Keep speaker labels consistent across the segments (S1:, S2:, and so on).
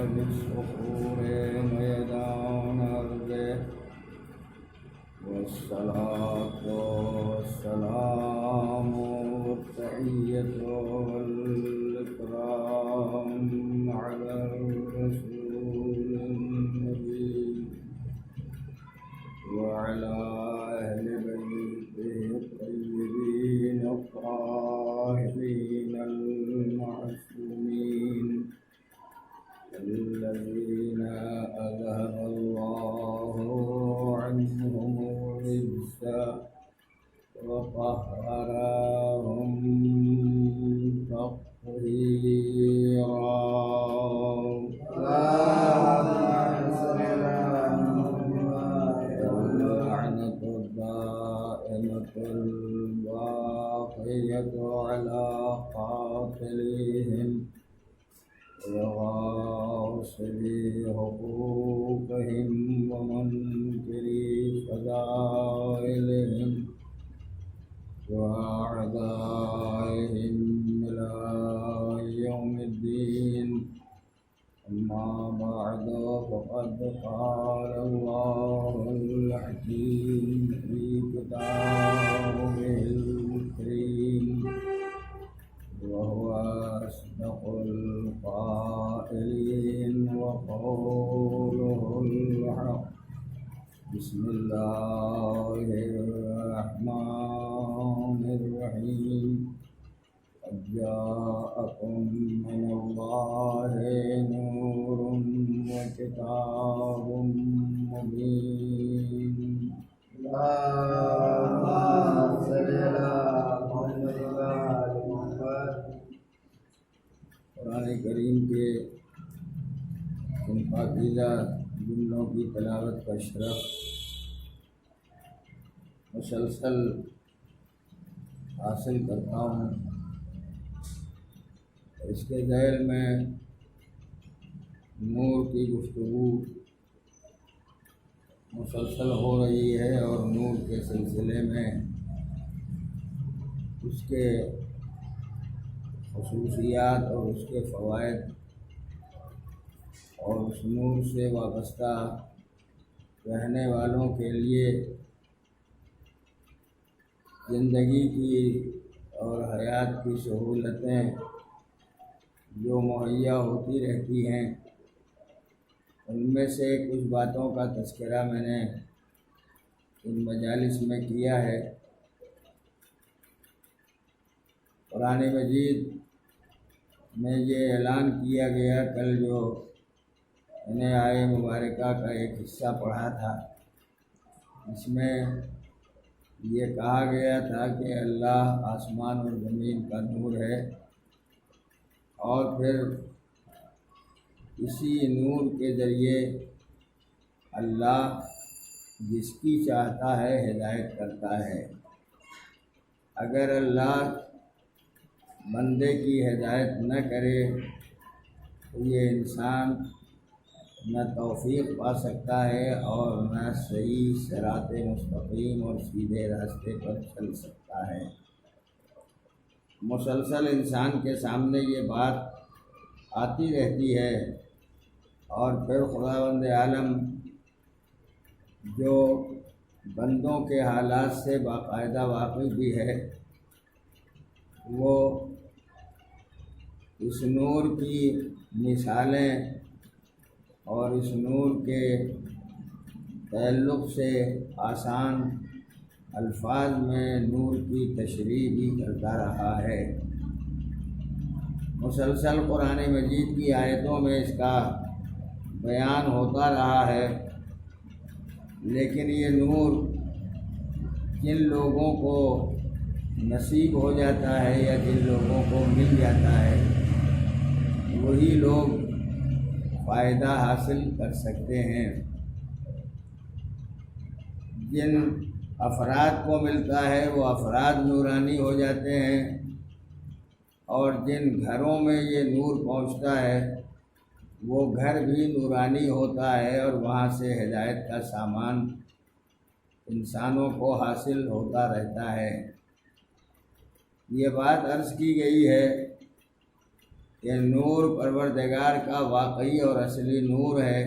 S1: بالصخور ميدان أرضه والصلاة والسلام والتحية والإكرام على الرسول النبي وعلى أهل بيته الطيبين الطاهرين المعصومين الذين أذهب الله عنهم الرجس وطهرهم تطهيرا. اللعنة الدائمة الباقية على قاتليهم وغاصبي حقوقهم ومنكري فضائلهم وأعدائهم إلى يوم الدين. أما بعد فقد قال الله الحكيم في كتابه الكريم وهو أصدق القائلين وقوله الحق. بسم الله الرحمن الرحيم. قد جاءكم من الله نور وكتاب مبين. قرآن کریم کے ان پاکیزہ جملوں کی تلاوت کا شرف مسلسل حاصل کرتا ہوں. اس کے ذیل میں نور کی گفتگو مسلسل ہو رہی ہے اور نور کے سلسلے میں اس کے خصوصیات اور اس کے فوائد اور اس نور سے وابستہ رہنے والوں کے لیے زندگی کی اور حیات کی سہولتیں جو مہیا ہوتی رہتی ہیں، ان میں سے کچھ باتوں کا تذکرہ میں نے ان مجالس میں کیا ہے. قرآن مجید میں یہ اعلان کیا گیا کل جو میں نے آیہ مبارکہ کا ایک حصہ پڑھا تھا، اس میں یہ کہا گیا تھا کہ اللہ آسمان اور زمین کا نور ہے، اور پھر اسی نور کے ذریعے اللہ جس کی چاہتا ہے ہدایت کرتا ہے. اگر اللہ بندے کی ہدایت نہ کرے تو یہ انسان نہ توفیق پا سکتا ہے اور نہ صحیح صراط مستقیم اور سیدھے راستے پر چل سکتا ہے. مسلسل انسان کے سامنے یہ بات آتی رہتی ہے، اور پھر خداوند عالم جو بندوں کے حالات سے باقاعدہ واقف بھی ہے، وہ اس نور کی مثالیں اور اس نور کے تعلق سے آسان الفاظ میں نور کی تشریح بھی کرتا رہا ہے. مسلسل قرآن مجید کی آیتوں میں اس کا بیان ہوتا رہا ہے، لیکن یہ نور جن لوگوں کو نصیب ہو جاتا ہے یا جن لوگوں کو مل جاتا ہے وہی لوگ فائدہ حاصل کر سکتے ہیں. جن افراد کو ملتا ہے وہ افراد نورانی ہو جاتے ہیں، اور جن گھروں میں یہ نور پہنچتا ہے وہ گھر بھی نورانی ہوتا ہے، اور وہاں سے ہدایت کا سامان انسانوں کو حاصل ہوتا رہتا ہے. یہ بات عرض کی گئی ہے یہ نور پروردگار کا واقعی اور اصلی نور ہے۔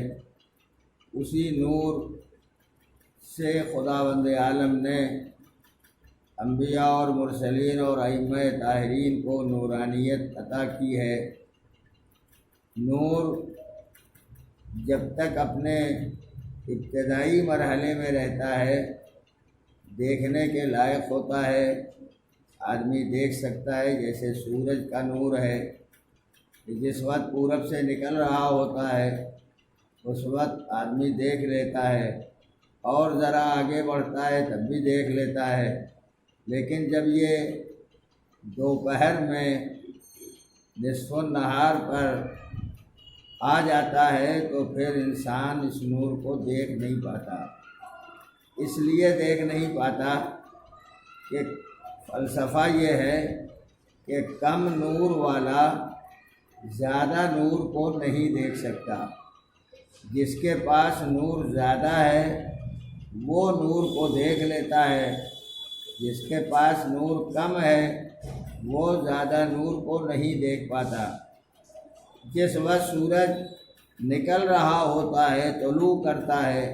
S1: اسی نور سے خداوند عالم نے انبیاء اور مرسلین اور ائمہ طاہرین کو نورانیت عطا کی ہے۔ نور جب تک اپنے ابتدائی مرحلے میں رہتا ہے دیکھنے کے لائق ہوتا ہے، آدمی دیکھ سکتا ہے، جیسے سورج کا نور ہے، جس وقت پورب سے نکل رہا ہوتا ہے اس وقت آدمی دیکھ لیتا ہے، اور ذرا آگے بڑھتا ہے تب بھی دیکھ لیتا ہے، لیکن جب یہ دوپہر میں نصف النہار پر آ جاتا ہے تو پھر انسان اس نور کو دیکھ نہیں پاتا۔ اس لیے دیکھ نہیں پاتا کہ فلسفہ یہ ہے کہ کم نور والا زیادہ نور کو نہیں دیکھ سکتا۔ جس کے پاس نور زیادہ ہے وہ نور کو دیکھ لیتا ہے، جس کے پاس نور کم ہے وہ زیادہ نور کو نہیں دیکھ پاتا۔ جس وقت سورج نکل رہا ہوتا ہے، طلوع کرتا ہے،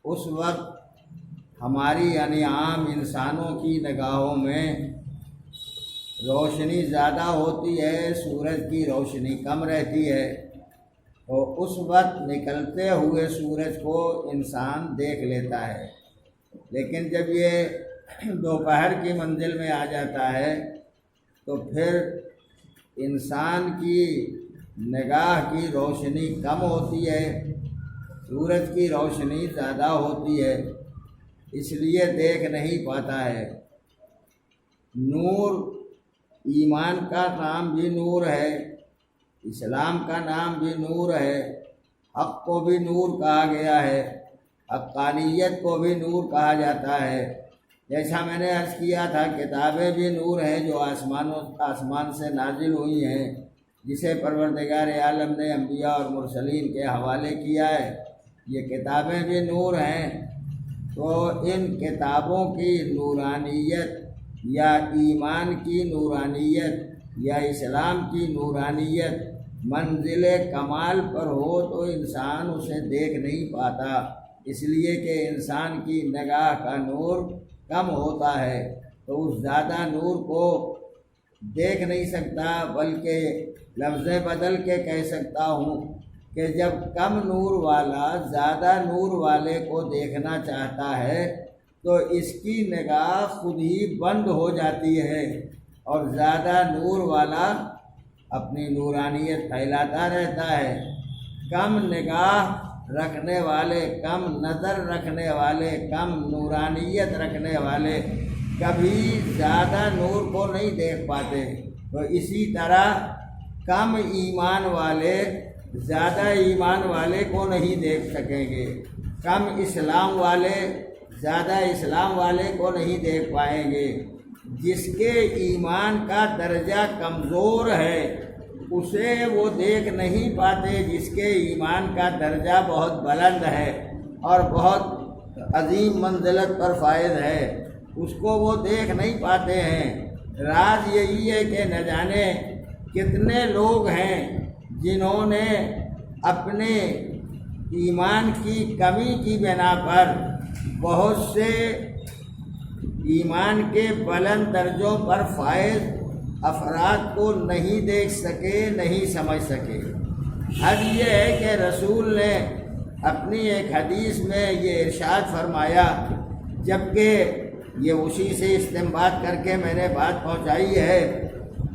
S1: اس وقت ہماری یعنی عام انسانوں کی نگاہوں میں روشنی زیادہ ہوتی ہے، سورج کی روشنی کم رہتی ہے، تو اس وقت نکلتے ہوئے سورج کو انسان دیکھ لیتا ہے۔ لیکن جب یہ دوپہر کی منزل میں آ جاتا ہے تو پھر انسان کی نگاہ کی روشنی کم ہوتی ہے، سورج کی روشنی زیادہ ہوتی ہے، اس لیے دیکھ نہیں پاتا ہے۔ نور ایمان کا نام بھی نور ہے، اسلام کا نام بھی نور ہے، حق کو بھی نور کہا گیا ہے، حقانیت کو بھی نور کہا جاتا ہے۔ جیسا میں نے عرض کیا تھا، کتابیں بھی نور ہیں جو آسمان سے نازل ہوئی ہیں، جسے پروردگار عالم نے انبیاء اور مرسلین کے حوالے کیا ہے، یہ کتابیں بھی نور ہیں۔ تو ان کتابوں کی نورانیت یا ایمان کی نورانیت یا اسلام کی نورانیت منزل کمال پر ہو تو انسان اسے دیکھ نہیں پاتا، اس لیے کہ انسان کی نگاہ کا نور کم ہوتا ہے، تو اس زیادہ نور کو دیکھ نہیں سکتا، بلکہ لفظیں بدل کے کہہ سکتا ہوں کہ جب کم نور والا زیادہ نور والے کو دیکھنا چاہتا ہے تو اس کی نگاہ خود ہی بند ہو جاتی ہے، اور زیادہ نور والا اپنی نورانیت پھیلاتا رہتا ہے۔ کم نگاہ رکھنے والے، کم نظر رکھنے والے، کم نورانیت رکھنے والے کبھی زیادہ نور کو نہیں دیکھ پاتے۔ تو اسی طرح کم ایمان والے زیادہ ایمان والے کو نہیں دیکھ سکیں گے، کم اسلام والے زیادہ اسلام والے کو نہیں دیکھ پائیں گے۔ جس کے ایمان کا درجہ کمزور ہے اسے وہ دیکھ نہیں پاتے، جس کے ایمان کا درجہ بہت بلند ہے اور بہت عظیم منزلت پر فائز ہے اس کو وہ دیکھ نہیں پاتے ہیں۔ راز یہی ہے کہ نہ جانے کتنے لوگ ہیں جنہوں نے اپنے ایمان کی کمی کی بنا پر بہت سے ایمان کے بلند درجوں پر فائز افراد کو نہیں دیکھ سکے، نہیں سمجھ سکے۔ اب یہ ہے کہ رسول نے اپنی ایک حدیث میں یہ ارشاد فرمایا، جبکہ یہ اسی سے استنباط کر کے میں نے بات پہنچائی ہے۔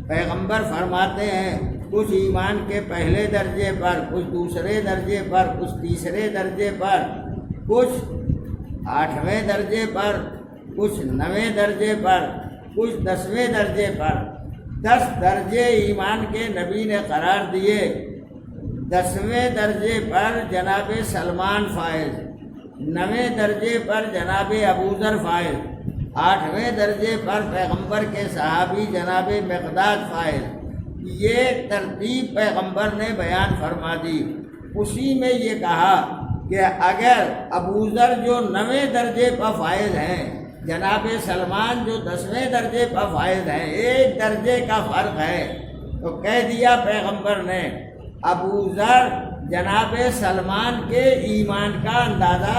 S1: پیغمبر فرماتے ہیں کچھ ایمان کے پہلے درجے پر، کچھ دوسرے درجے پر، کچھ تیسرے درجے پر، کچھ 8ویں درجے پر، کچھ 9ویں درجے پر، کچھ 10ویں درجے پر۔ 10 درجے ایمان کے نبی نے قرار دیے۔ 10ویں درجے پر جناب سلمان فائز، 9ویں درجے پر جناب ابوذر فائز، 8ویں درجے پر پیغمبر کے صحابی جناب مقداد فائز۔ یہ ترتیب پیغمبر نے بیان فرما دی۔ اسی میں یہ کہا کہ اگر ابوذر جو 9ویں درجے پر فائز ہیں، جناب سلمان جو 10ویں درجے پر فائز ہیں، ایک درجے کا فرق ہے، تو کہہ دیا پیغمبر نے ابو ذر جناب سلمان کے ایمان کا اندازہ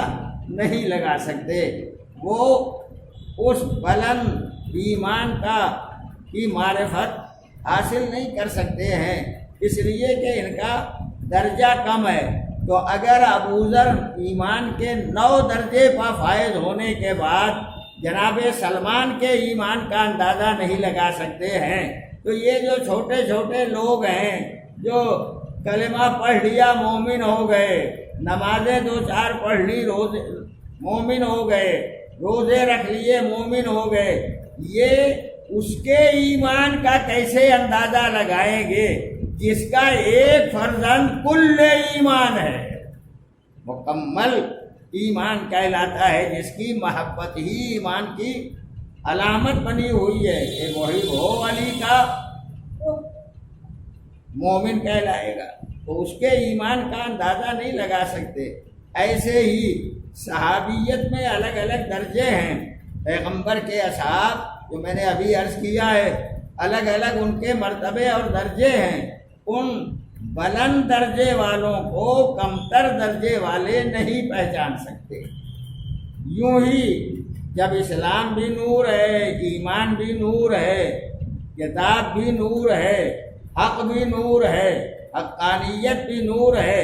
S1: نہیں لگا سکتے، وہ اس بلند ایمان کی معرفت حاصل نہیں کر سکتے ہیں، اس لیے کہ ان کا درجہ کم ہے۔ تو اگر ابو ذر ایمان کے 9 درجے پر فائز ہونے کے بعد جناب سلمان کے ایمان کا اندازہ نہیں لگا سکتے ہیں، تو یہ جو چھوٹے چھوٹے لوگ ہیں جو کلمہ پڑھ لیا مومن ہو گئے، نمازیں 2-4 پڑھ لی روزے مومن ہو گئے، روزے رکھ لیے مومن ہو گئے، یہ اس کے ایمان کا کیسے اندازہ لگائیں گے جس کا ایک فرزند کل ایمان ہے، مکمل ایمان کہلاتا ہے، جس کی محبت ہی ایمان کی علامت بنی ہوئی ہے کہ محب ہو علی کا مومن کہلائے گا، تو اس کے ایمان کا اندازہ نہیں لگا سکتے۔ ایسے ہی صحابیت میں الگ الگ درجے ہیں، پیغمبر کے اصحاب جو میں نے ابھی عرض کیا ہے الگ الگ ان کے مرتبے اور درجے ہیں، ان بلند درجے والوں کو کمتر درجے والے نہیں پہچان سکتے۔ یوں ہی جب اسلام بھی نور ہے، ایمان بھی نور ہے، کتاب بھی نور ہے، حق بھی نور ہے، حقانیت بھی نور ہے،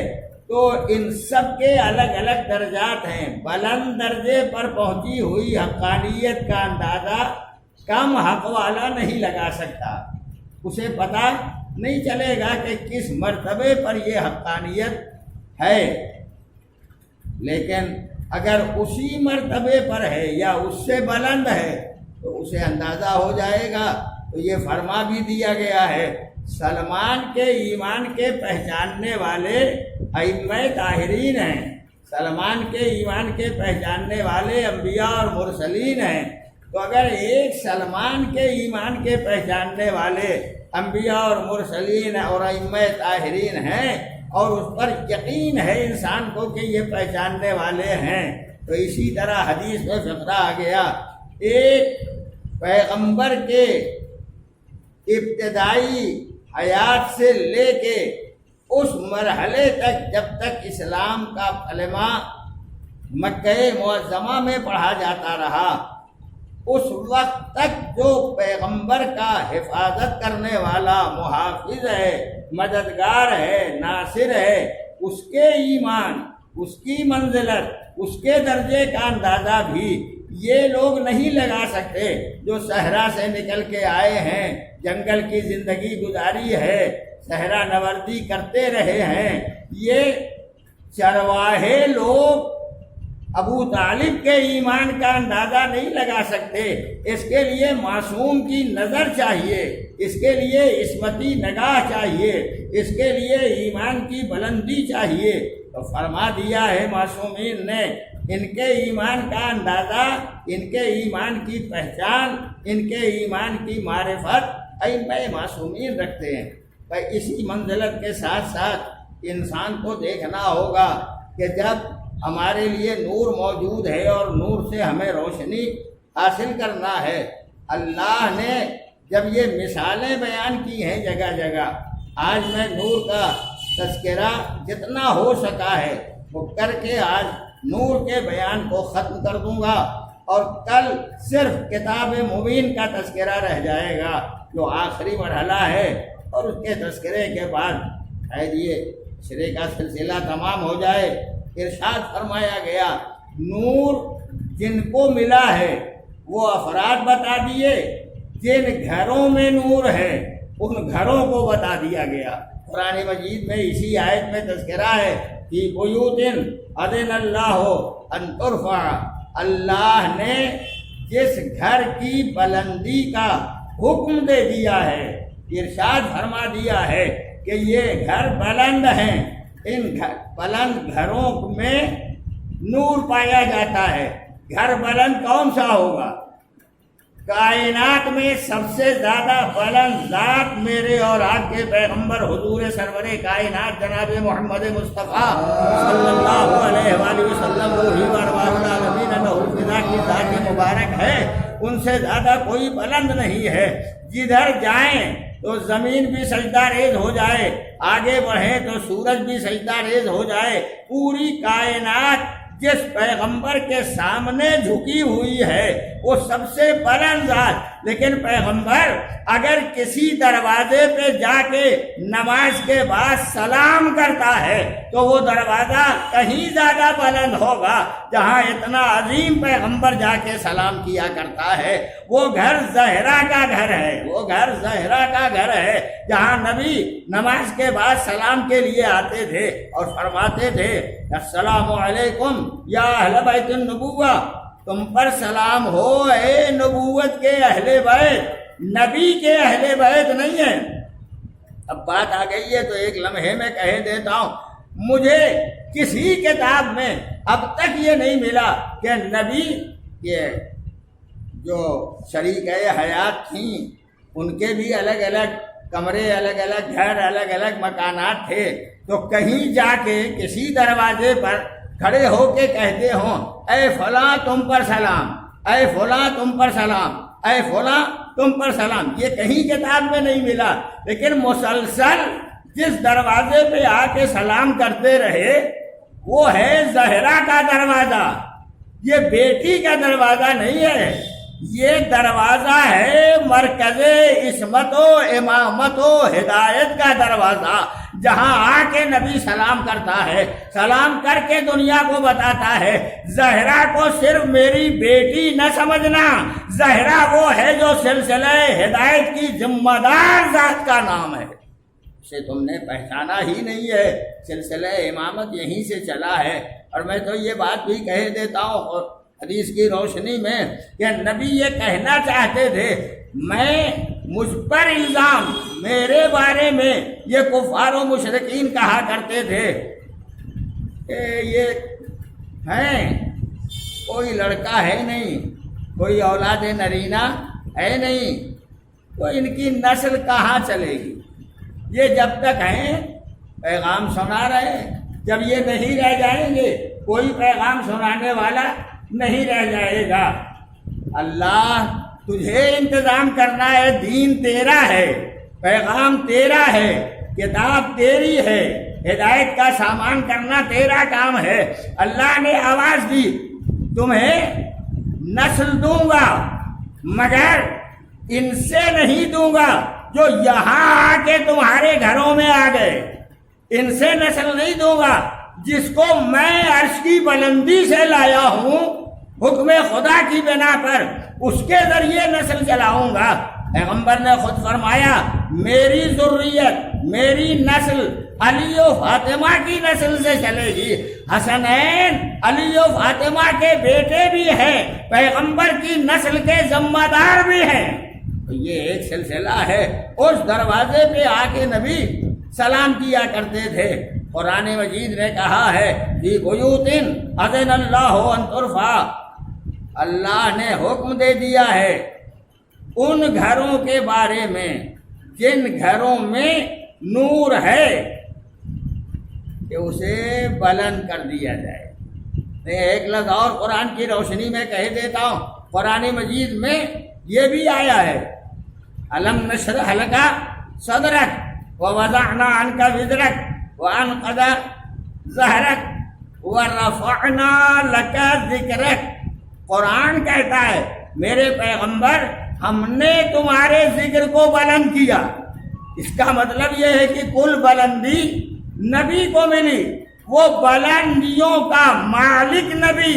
S1: تو ان سب کے الگ الگ درجات ہیں۔ بلند درجے پر پہنچی ہوئی حقانیت کا اندازہ کم حق والا نہیں لگا سکتا، اسے پتہ نہیں چلے گا کہ کس مرتبے پر یہ حقانیت ہے، لیکن اگر اسی مرتبے پر ہے یا اس سے بلند ہے تو اسے اندازہ ہو جائے گا۔ تو یہ فرما بھی دیا گیا ہے سلمان کے ایمان کے پہچاننے والے ائمہ طاہرین ہیں، سلمان کے ایمان کے پہچاننے والے انبیاء اور مرسلین ہیں۔ تو اگر ایک سلمان کے ایمان کے پہچاننے والے انبیاء اور مرسلین اور ائمہ طاہرین ہیں اور اس پر یقین ہے انسان کو کہ یہ پہچاننے والے ہیں، تو اسی طرح حدیث میں فقرہ آ گیا، ایک پیغمبر کے ابتدائی حیات سے لے کے اس مرحلے تک جب تک اسلام کا کلمہ مکہ معظمہ میں پڑھا جاتا رہا، اس وقت تک جو پیغمبر کا حفاظت کرنے والا محافظ ہے، مددگار ہے، ناصر ہے، اس کے ایمان، اس کی منزلت، اس کے درجے کا اندازہ بھی یہ لوگ نہیں لگا سکتے جو صحرا سے نکل کے آئے ہیں، جنگل کی زندگی گزاری ہے، صحرا نوردی کرتے رہے ہیں۔ یہ چرواہے لوگ ابو طالب کے ایمان کا اندازہ نہیں لگا سکتے، اس کے لیے معصوم کی نظر چاہیے، اس کے لیے عصمتی نگاہ چاہیے، اس کے لیے ایمان کی بلندی چاہیے۔ تو فرما دیا ہے معصومین نے ان کے ایمان کا اندازہ، ان کے ایمان کی پہچان، ان کے ایمان کی معرفت ائمہ معصومین رکھتے ہیں۔ اسی منزلت کے ساتھ ساتھ انسان کو دیکھنا ہوگا کہ جب ہمارے لیے نور موجود ہے اور نور سے ہمیں روشنی حاصل کرنا ہے، اللہ نے جب یہ مثالیں بیان کی ہیں جگہ جگہ، آج میں نور کا تذکرہ جتنا ہو سکا ہے وہ کر کے آج نور کے بیان کو ختم کر دوں گا، اور کل صرف کتاب مبین کا تذکرہ رہ جائے گا جو آخری مرحلہ ہے، اور اس کے تذکرے کے بعد شاید یہ سرے کا سلسلہ تمام ہو جائے۔ ارشاد فرمایا گیا نور جن کو ملا ہے وہ افراد بتا دیے، جن گھروں میں نور ہے ان گھروں کو بتا دیا گیا۔ قرآن مجید میں اسی آیت میں تذکرہ ہے کہ بیوت اذن اللہ ان ترفع، اللہ نے جس گھر کی بلندی کا حکم دے دیا ہے، ارشاد فرما دیا ہے کہ یہ گھر بلند ہیں، ان بلند گھروں میں نور پایا جاتا ہے۔ گھر بلند کون سا ہوگا؟ کائنات میں سب سے زیادہ بلند ذات میرے اور آپ کے پیغمبر حضور سرور کائنات جناب محمد مصطفیٰ صلی اللہ علیہ وآلہ وسلم روحی وارواح العالمین لہ الفدا کی ذات مبارک ہے، ان سے زیادہ کوئی بلند نہیں ہے۔ جدھر جائیں تو زمین بھی سجدہ ریز ہو جائے، آگے بڑھیں تو سورج بھی سجدہ ریز ہو جائے، پوری کائنات جس پیغمبر کے سامنے جھکی ہوئی ہے وہ سب سے بلند ذات، لیکن پیغمبر اگر کسی دروازے پہ جا کے نماز کے بعد سلام کرتا ہے تو وہ دروازہ کہیں زیادہ بلند ہوگا جہاں اتنا عظیم پیغمبر جا کے سلام کیا کرتا ہے۔ وہ گھر زہرا کا گھر ہے، وہ گھر زہرا کا گھر ہے جہاں نبی نماز کے بعد سلام کے لیے آتے تھے اور فرماتے تھے السلام علیکم یا اہل بیت النبوہ، تم پر سلام ہو اے نبوت کے اہل بیت، نبی کے اہل بیت نہیں ہے۔ اب بات آ گئی ہے تو ایک لمحے میں کہہ دیتا ہوں، مجھے کسی کتاب میں اب تک یہ نہیں ملا کہ نبی کے جو شریک حیات تھیں ان کے بھی الگ الگ کمرے، الگ الگ گھر، الگ الگ مکانات تھے، تو کہیں جا کے کسی دروازے پر کھڑے ہو کے کہتے ہوں اے فلاں تم پر سلام، اے فلاں تم پر سلام، اے فلاں تم پر سلام، یہ کہیں کتاب میں نہیں ملا۔ لیکن مسلسل جس دروازے پہ آ کے سلام کرتے رہے وہ ہے زہرا کا دروازہ، یہ بیٹی کا دروازہ نہیں ہے، یہ دروازہ ہے مرکز عصمت و امامت و ہدایت کا دروازہ، جہاں آ کے نبی سلام کرتا ہے، سلام کر کے دنیا کو بتاتا ہے زہرا کو صرف میری بیٹی نہ سمجھنا، زہرا وہ ہے جو سلسلہ ہدایت کی ذمہ دار ذات کا نام ہے، اسے تم نے پہچانا ہی نہیں ہے، سلسلہ امامت یہیں سے چلا ہے۔ اور میں تو یہ بات بھی کہہ دیتا ہوں اور حدیث کی روشنی میں کہ نبی یہ کہنا چاہتے تھے، میں مجھ پر الزام، میرے بارے میں یہ کفار و مشرکین کہا کرتے تھے کہ یہ ہیں کوئی لڑکا ہے نہیں، کوئی اولاد نرینہ ہے نہیں، تو ان کی نسل کہاں چلے گی؟ یہ جب تک ہیں پیغام سنا رہے ہیں، جب یہ نہیں رہ جائیں گے کوئی پیغام سنانے والا نہیں رہ جائے گا۔ اللہ تجھے انتظام کرنا ہے، دین تیرا ہے، پیغام تیرا ہے، کتاب تیری ہے، ہدایت کا سامان کرنا تیرا کام ہے۔ اللہ نے آواز دی تمہیں نسل دوں گا مگر ان سے نہیں دوں گا جو یہاں آ کے تمہارے گھروں میں آ گئے، ان سے نسل نہیں دوں گا جس کو میں عرش کی بلندی سے لایا ہوں حکم خدا کی بنا پر، اس کے ذریعے نسل چلاؤں گا۔ پیغمبر نے خود فرمایا میری ذریت، میری نسل علی و فاطمہ کی نسل سے چلے گی، حسنین علی و فاطمہ کے بیٹے بھی ہیں، پیغمبر کی نسل کے ذمہ دار بھی ہیں۔ تو یہ ایک سلسلہ ہے، اس دروازے پہ آ کے نبی سلام کیا کرتے تھے۔ قرآن مجید نے کہا ہے فی بیوت اذن اللہ ان ترفع، اللہ نے حکم دے دیا ہے ان گھروں کے بارے میں جن گھروں میں نور ہے کہ اسے بلند کر دیا جائے۔ میں ایک لفظ اور قرآن کی روشنی میں کہہ دیتا ہوں، قرآن مجید میں یہ بھی آیا ہے الم نشرح لک صدرک ووضعنا عنک وزرک وانقض ظہرک ورفعنا لک ذکرک۔ قرآن کہتا ہے میرے پیغمبر ہم نے تمہارے ذکر کو بلند کیا، اس کا مطلب یہ ہے کہ کل بلندی نبی کو ملی، وہ بلندیوں کا مالک نبی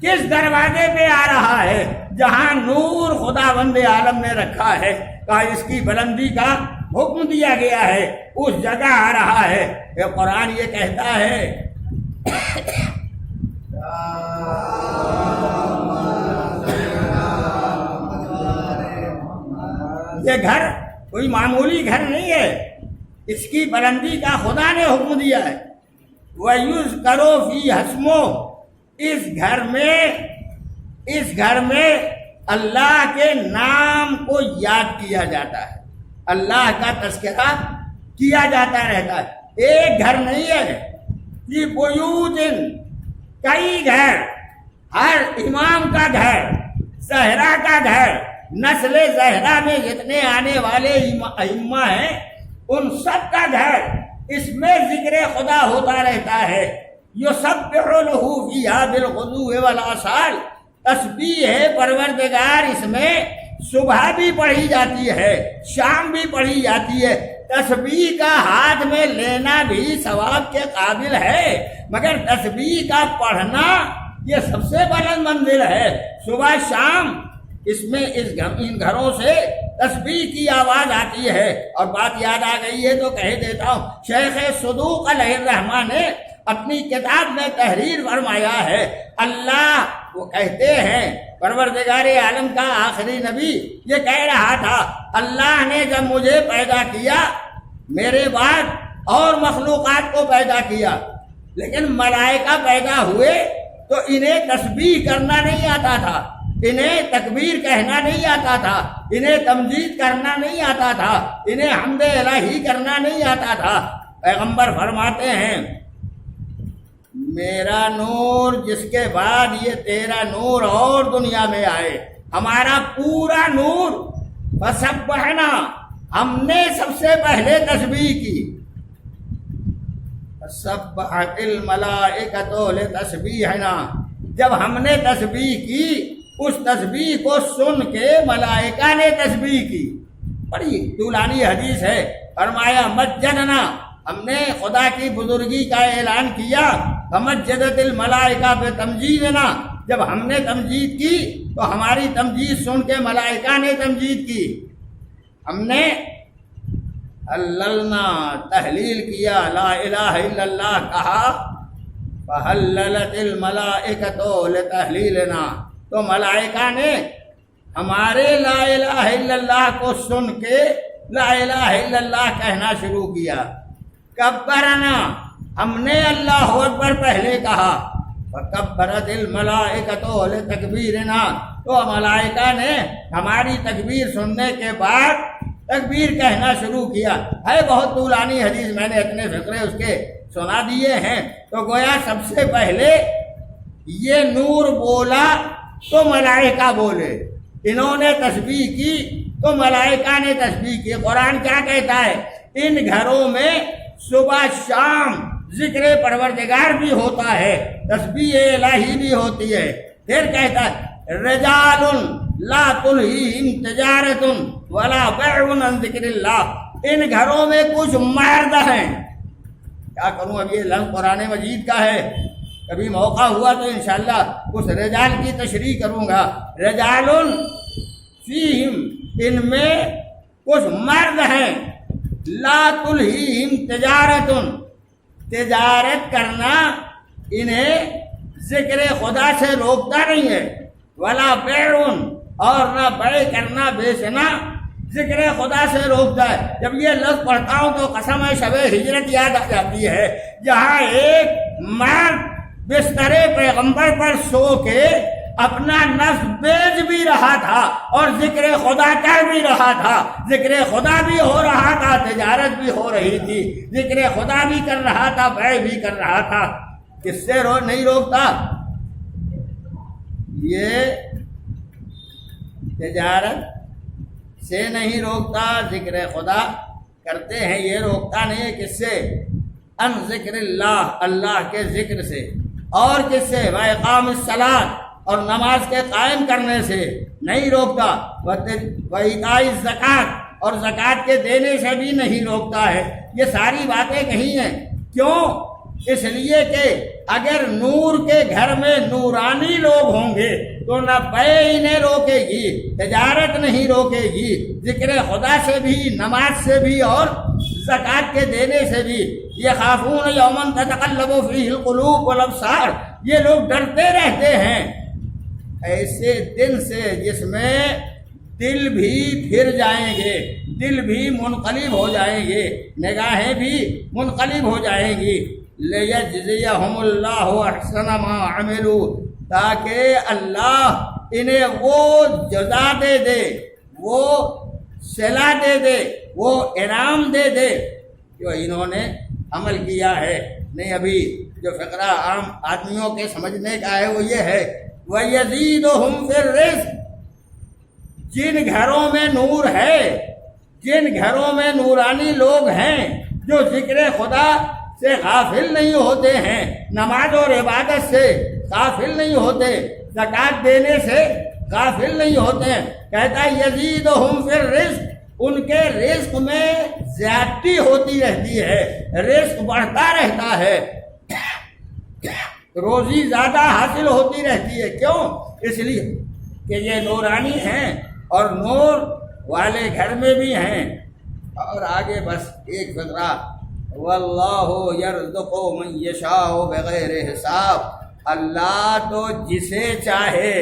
S1: کس دروازے پہ آ رہا ہے جہاں نور خداوند عالم نے رکھا ہے، کہا اس کی بلندی کا حکم دیا گیا ہے، اس جگہ آ رہا ہے۔ یہ قرآن یہ کہتا ہے یہ گھر کوئی معمولی گھر نہیں ہے، اس کی بلندی کا خدا نے حکم دیا ہے۔ وَيُذْكَرُ فِيهِ اسْمُهُ، اس گھر میں اللہ کے نام کو یاد کیا جاتا ہے، اللہ کا تذکرہ کیا جاتا رہتا ہے۔ ایک گھر نہیں ہے، یہ بیوت، کئی گھر، ہر امام کا گھر، زہرا کا گھر، نسل زہرا میں جتنے آنے والے ائمہ ہیں ان سب کا گھر اس میں ذکر خدا ہوتا رہتا ہے. یسبح لہ فیہا بالغدو والآصال، تسبیح ہے پروردگار اس میں صبح بھی پڑھی جاتی ہے، شام بھی پڑھی جاتی ہے. تسبیح کا ہاتھ میں لینا بھی ثواب کے قابل ہے، مگر تسبیح کا پڑھنا یہ سب سے بلند منزل ہے. صبح شام اس میں ان گھروں سے تسبیح کی آواز آتی ہے. اور بات یاد آ گئی ہے تو کہہ دیتا ہوں، شیخ صدوق علیہ الرحمہ نے اپنی کتاب میں تحریر فرمایا ہے. اللہ وہ کہتے ہیں، پروردگار عالم کا آخری نبی یہ کہہ رہا تھا، اللہ نے جب مجھے پیدا کیا میرے بعد اور مخلوقات کو پیدا کیا، لیکن ملائکہ پیدا ہوئے تو انہیں تسبیح کرنا نہیں آتا تھا، انہیں تکبیر کہنا نہیں آتا تھا، انہیں تمجید کرنا نہیں آتا تھا، انہیں حمد الہی کرنا نہیں آتا تھا. پیغمبر فرماتے ہیں، میرا نور جس کے بعد یہ تیرا نور اور دنیا میں آئے، ہمارا پورا نور فسبحنا، ہم نے سب سے پہلے تسبیح کی. سبحت الملائکۃ لتسبیحنا، جب ہم نے تسبیح کی اس تسبیح کو سن کے ملائکہ نے تسبیح کی. بڑی طولانی حدیث ہے. فرمایا مجدنا، ہم نے خدا کی بزرگی کا اعلان کیا. فمجدت الملائکہ پہ تمجیدنا، جب ہم نے تمجید کی تو ہماری تمجید سن کے ملائکہ نے تمجید کی. ہم نے حللنا، تحلیل کیا، لا الہ الا اللہ کہا، فحللت الملائکۃ لتحلیلنا، تو ملائکہ نے ہمارے لا الہ الا اللہ کو سن کے لا الہ الا اللہ کہنا شروع کیا. کبرنا، ہم نے اللہ اکبر پہلے کہا، فکبرت الملائکۃ لتکبیرنا، تو ملائکہ نے ہماری تکبیر سننے کے بعد تکبیر کہنا شروع کیا. ہے بہت طولانی حدیث، میں نے اتنے فقرے اس کے سنا دیے ہیں. تو گویا سب سے پہلے یہ نور بولا تو ملائکہ بولے، انہوں نے تسبیح کی تو ملائکہ نے تسبیح کی. قرآن کیا کہتا ہے؟ ان گھروں میں صبح شام ذکر پروردگار بھی ہوتا ہے، تسبیح الہی بھی ہوتی ہے. پھر کہتا ہے رجال لا تلہیہم تجارت ولا بیع عن ذکر اللہ، ان گھروں میں کچھ مرد ہیں. کیا کروں، اب یہ لفظ قرآن مجید کا ہے، کبھی موقع ہوا تو انشاءاللہ اس رجال کی تشریح کروں گا. رجال فیہم، ان میں کچھ مرد ہیں، لا تلہیہم تجارت، تجارت کرنا انہیں ذکر خدا سے روکتا نہیں ہے. ولا بیع، اور نہ بیع کرنا، بیچنا ذکر خدا سے روکتا ہے. جب یہ لفظ پڑھتا ہوں تو قسم شب ہجرت یاد آ جاتی ہے، جہاں ایک مرد بستر پیغمبر پر سو کے اپنا نفس بیچ بھی رہا تھا اور ذکر خدا کر بھی رہا تھا. ذکر خدا بھی ہو رہا تھا، تجارت بھی ہو رہی تھی، ذکر خدا بھی کر رہا تھا، بیع بھی کر رہا تھا. کس سے نہیں روکتا؟ یہ تجارت سے نہیں روکتا، ذکر خدا کرتے ہیں یہ روکتا نہیں ہے. کس سے؟ ان ذکر اللہ، اللہ کے ذکر سے. اور کس سے؟ وَإِقَامِ الصَّلَاةِ، اور نماز کے قائم کرنے سے نہیں روکتا. وَإِيتَاءِ الزَّكَاةِ، اور زکوٰۃ کے دینے سے بھی نہیں روکتا ہے. یہ ساری باتیں کہی ہیں. کیوں؟ اس لیے کہ اگر نور کے گھر میں نورانی لوگ ہوں گے تو نہ بیع انہیں روکے گی، تجارت نہیں روکے گی، ذکر خدا سے بھی، نماز سے بھی اور زکوٰۃ کے دینے سے بھی. یخافون یوما تتقلب فیہ القلوب والابصار، یہ لوگ ڈرتے رہتے ہیں ایسے دن سے جس میں دل بھی پھر جائیں گے، دل بھی منقلب ہو جائیں گے، نگاہیں بھی منقلب ہو جائیں گی. لیجزیہم اللہ احسن ما عملوا، تاکہ اللہ انہیں وہ جزا دے دے، وہ صلہ دے دے، وہ انعام دے دے جو انہوں نے عمل کیا ہے. نہیں، ابھی جو فقرہ عام آدمیوں کے سمجھنے کا ہے وہ یہ ہے وَيَزِيدُهُمْ فِي الرِّزْقِ، جن گھروں میں نور ہے، جن گھروں میں نورانی لوگ ہیں جو ذکر خدا سے غافل نہیں ہوتے ہیں، نماز اور عبادت سے غافل نہیں ہوتے، زکوٰۃ دینے سے غافل نہیں ہوتے ہیں، کہتا ہے یزیدہم فی الرزق، ان کے رزق میں زیادتی ہوتی رہتی ہے، رزق بڑھتا رہتا ہے، روزی زیادہ حاصل ہوتی رہتی ہے۔ کیوں؟ اس لیے کہ یہ نورانی ہیں اور نور والے گھر میں بھی ہیں۔ اور آگے بس ایک فقرہ، واللہ یرزق من یشاء بغیر حساب، اللہ تو جسے چاہے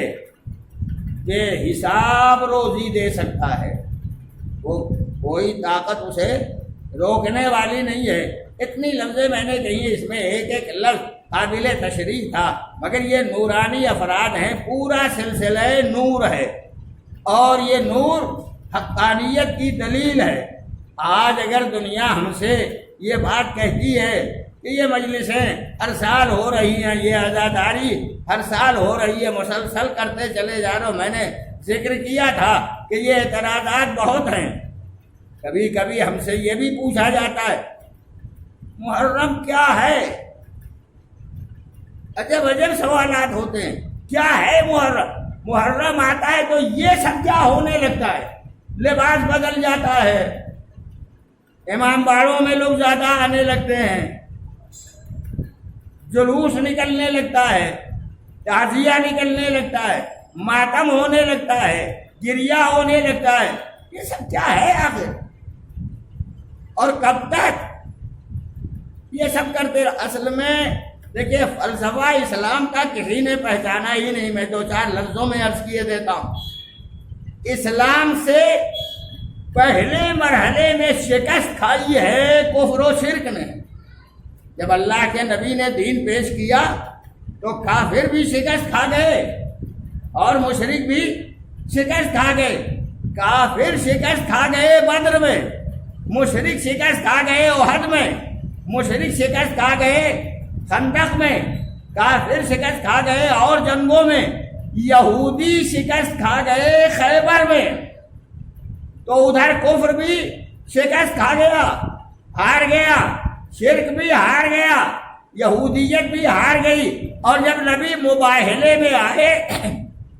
S1: بے حساب روزی دے سکتا ہے، وہ کوئی طاقت اسے روکنے والی نہیں ہے۔ اتنی لفظیں میں نے کہی، اس میں ایک ایک لفظ قابل تشریح تھا، مگر یہ نورانی افراد ہیں، پورا سلسلہ نور ہے، اور یہ نور حقانیت کی دلیل ہے۔ آج اگر دنیا ہم سے یہ بات کہتی ہے کہ یہ مجلسیں ہر سال ہو رہی ہیں، یہ عزاداری ہر سال ہو رہی ہے، مسلسل کرتے چلے جا رہے ہو، میں نے ذکر کیا تھا کہ یہ اعتراضات بہت ہیں۔ کبھی کبھی ہم سے یہ بھی پوچھا جاتا ہے محرم کیا ہے، عجب عجب سوالات ہوتے ہیں، کیا ہے محرم؟ محرم آتا ہے تو یہ سب کیا ہونے لگتا ہے، لباس بدل جاتا ہے، امام باڑوں میں لوگ زیادہ آنے لگتے ہیں، جلوس نکلنے لگتا ہے، تعزیہ نکلنے لگتا ہے، ماتم ہونے لگتا ہے، گریہ ہونے لگتا ہے، یہ سب کیا ہے آخر؟ اور کب تک یہ سب کرتے؟ اصل میں دیکھیے فلسفہ اسلام کا کسی نے پہچانا ہی نہیں، میں دو چار لفظوں میں عرض کیے دیتا ہوں۔ اسلام سے پہلے مرحلے میں شکست کھائی ہے کفر و شرک نے۔ جب اللہ کے نبی نے دین پیش کیا تو کافر بھی شکست کھا گئے اور مشرک بھی شکست کھا گئے۔ کافر شکست کھا گئے بدر میں، مشرک شکست کھا گئے احد میں، مشرک شکست کھا گئے خندق میں، کافر شکست کھا گئے اور جنگوں میں، یہودی شکست کھا گئے خیبر میں۔ تو ادھر کفر بھی شکست کھا گیا، ہار گیا، شرک بھی ہار گیا، یہودیت بھی ہار گئی، اور جب نبی مباہلے میں آئے،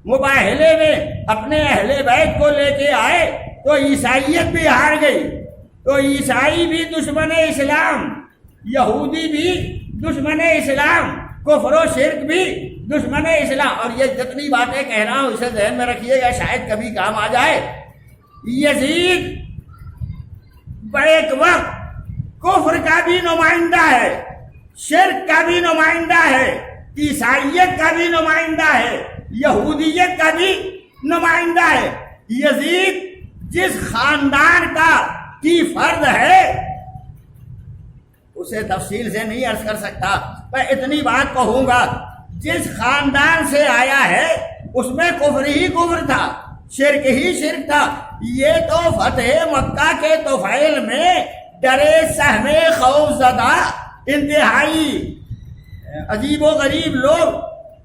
S1: مباہلے میں اپنے اہل بیت کو لے کے آئے تو عیسائیت بھی ہار گئی۔ تو عیسائی بھی دشمن اسلام، یہودی بھی دشمن اسلام، کفر و شرک بھی دشمن اسلام۔ اور یہ جتنی باتیں کہہ رہا ہوں اسے ذہن میں رکھیے گا، شاید کبھی کام آ جائے۔ یزید بیک وقت کفر کا بھی نمائندہ ہے، شرک کا بھی نمائندہ ہے، عیسائیت کا بھی نمائندہ ہے، یہودیت کا بھی نمائندہ ہے۔ یزید جس خاندان کا کی فرد ہے اسے تفصیل سے نہیں عرض کر سکتا، میں اتنی بات کہوں گا، جس خاندان سے آیا ہے اس میں کفر ہی کفر تھا، شرک ہی شرک تھا۔ یہ تو فتح مکہ کے طفیل میں ڈرے سہمے خوف زدہ انتہائی عجیب و غریب لوگ،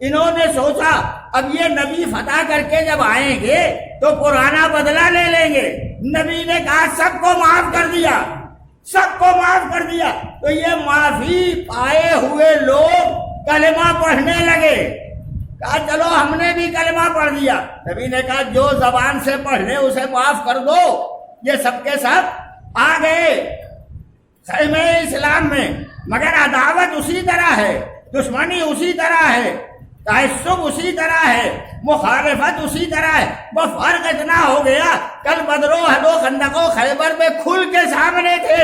S1: انہوں نے سوچا اب یہ نبی فتح کر کے جب آئیں گے تو پرانا بدلہ لے لیں گے۔ نبی نے کہا سب کو معاف کر دیا، سب کو معاف کر دیا۔ تو یہ معافی پائے ہوئے لوگ کلمہ پڑھنے لگے، کہا چلو ہم نے بھی کلمہ پڑھ دیا۔ نبی نے کہا جو زبان سے پڑھ لے اسے معاف کر دو۔ یہ سب کے سب آ گئے خیمہ اسلام میں، مگر عداوت اسی طرح ہے، دشمنی اسی طرح ہے، تعصب اسی طرح ہے، مخالفت اسی طرح ہے۔ وہ فرق اتنا ہو گیا، کل بدر و احد و خندق و خیبر میں کھل کے سامنے تھے،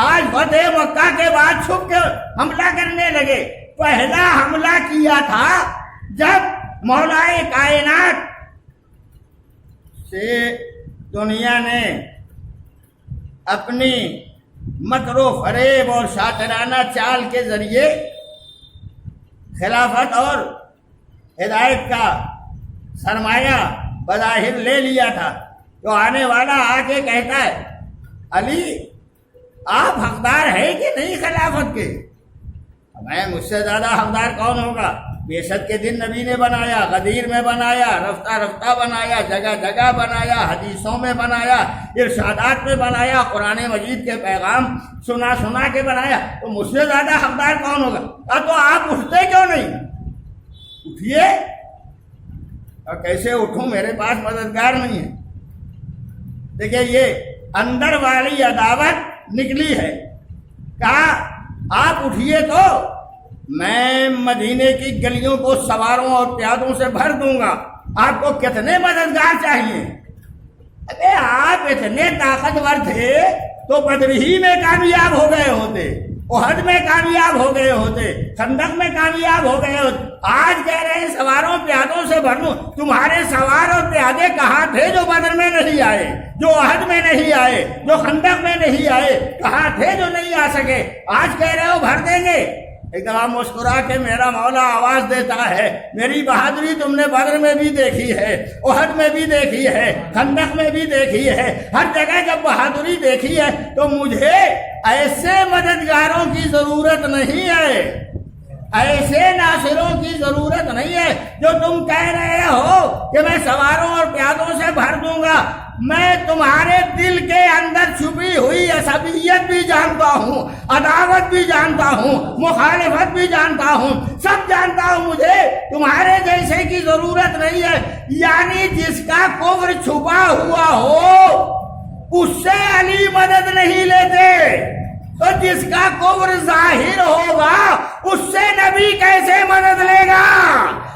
S1: آج فتح مکہ کے بعد چھپ کے حملہ کرنے لگے۔ پہلا حملہ کیا تھا جب مولا کائنات سے دنیا نے اپنی مکر و فریب اور شاطرانہ چال کے ذریعے خلافت اور ہدایت کا سرمایہ بظاہر لے لیا تھا۔ تو آنے والا آ کے کہتا ہے علی آپ حقدار ہیں کہ نہیں خلافت کے؟ میں مجھ سے زیادہ حقدار کون ہوگا؟ بیست کے دن نبی نے بنایا، غدیر میں بنایا، رفتہ رفتہ بنایا، جگہ جگہ بنایا، حدیثوں میں بنایا، ارشادات میں بنایا، قرآن مجید کے پیغام سنا سنا کے بنایا، تو مجھ سے زیادہ حقدار کون ہوگا؟ تو آپ اٹھتے کیوں نہیں؟ اٹھیے۔ اور کیسے اٹھوں؟ میرے پاس مددگار نہیں ہے۔ دیکھیے یہ اندر والی عداوت نکلی ہے۔ کہا آپ اٹھیے تو میں مدینے کی گلیوں کو سواروں اور پیادوں سے بھر دوں گا، آپ کو کتنے مددگار چاہیے؟ ارے آپ اتنے طاقتور تھے تو بدر ہی میں کامیاب ہو گئے ہوتے، احد میں کامیاب ہو گئے ہوتے، خندق میں کامیاب ہو گئے ہوتے۔ آج کہہ رہے ہیں سواروں پیادوں سے بھر دوں۔ تمہارے سوار اور پیادے کہاں تھے جو بدر میں نہیں آئے، جو احد میں نہیں آئے، جو خندق میں نہیں آئے؟ کہاں تھے جو نہیں آ سکے؟ آج کہہ رہے ہو بھر دیں گے۔ ایک دفعہ مسکرا کے میرا مولا آواز دیتا ہے، میری بہادری تم نے بدر میں بھی دیکھی ہے، احد میں بھی دیکھی ہے، خندق میں بھی دیکھی ہے، ہر جگہ جب بہادری دیکھی ہے تو مجھے ایسے مددگاروں کی ضرورت نہیں ہے، ایسے ناصروں کی ضرورت نہیں ہے جو تم کہہ رہے ہو کہ میں سواروں اور پیادوں سے بھر دوں گا۔ میں تمہارے دل کے اندر چھپی ہوئی عصبیت بھی جانتا ہوں، عداوت بھی جانتا ہوں، مخالفت بھی جانتا ہوں، سب جانتا ہوں۔ مجھے تمہارے جیسے کی ضرورت نہیں ہے۔ یعنی جس کا کفر چھپا ہوا ہو اس سے علی مدد نہیں لیتے، تو جس کا کفر ظاہر ہوگا اس سے نبی کیسے مدد لے گا؟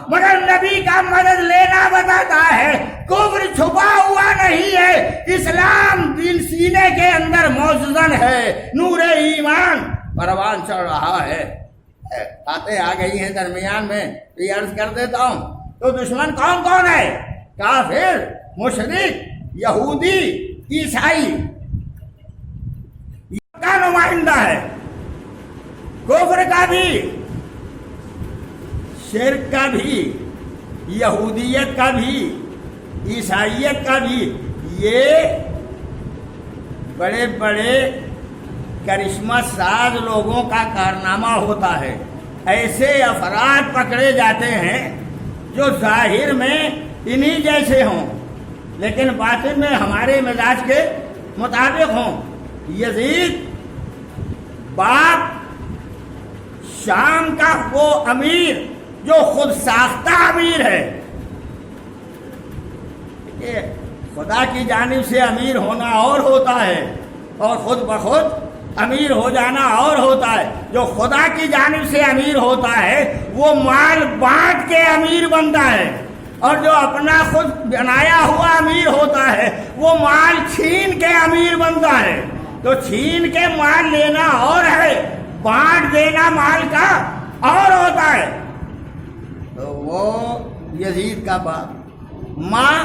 S1: مگر نبی کا مدد لینا بتاتا ہے کفر چھپا ہوا نہیں ہے، اسلام دل سینے کے اندر موجزن ہے، نور ایمان پروان چڑھ رہا ہے۔ باتیں آ گئی ہیں درمیان میں، یہ عرض کر دیتا ہوں۔ تو دشمن کون کون ہے؟ کافر، مشرک، یہودی، عیسائی کا نمائندہ ہے، کفر کا بھی، شرک کا بھی، یہودیت کا بھی، عیسائیت کا بھی۔ یہ بڑے بڑے کرشمہ ساز لوگوں کا کارنامہ ہوتا ہے۔ ایسے افراد پکڑے جاتے ہیں جو ظاہر میں انہی جیسے ہوں لیکن باطن میں ہمارے مزاج کے مطابق ہوں۔ یزید باپ شام کا وہ امیر جو خود ساختہ امیر ہے، کہ خدا کی جانب سے امیر ہونا اور ہوتا ہے اور خود بخود امیر ہو جانا اور ہوتا ہے۔ جو خدا کی جانب سے امیر ہوتا ہے وہ مال بانٹ کے امیر بنتا ہے، اور جو اپنا خود بنایا ہوا امیر ہوتا ہے وہ مال چھین کے امیر بنتا ہے۔ تو چھین کے مال لینا اور ہے، بانٹ دینا مال کا اور ہوتا ہے۔ تو وہ یزید کا باپ، ماں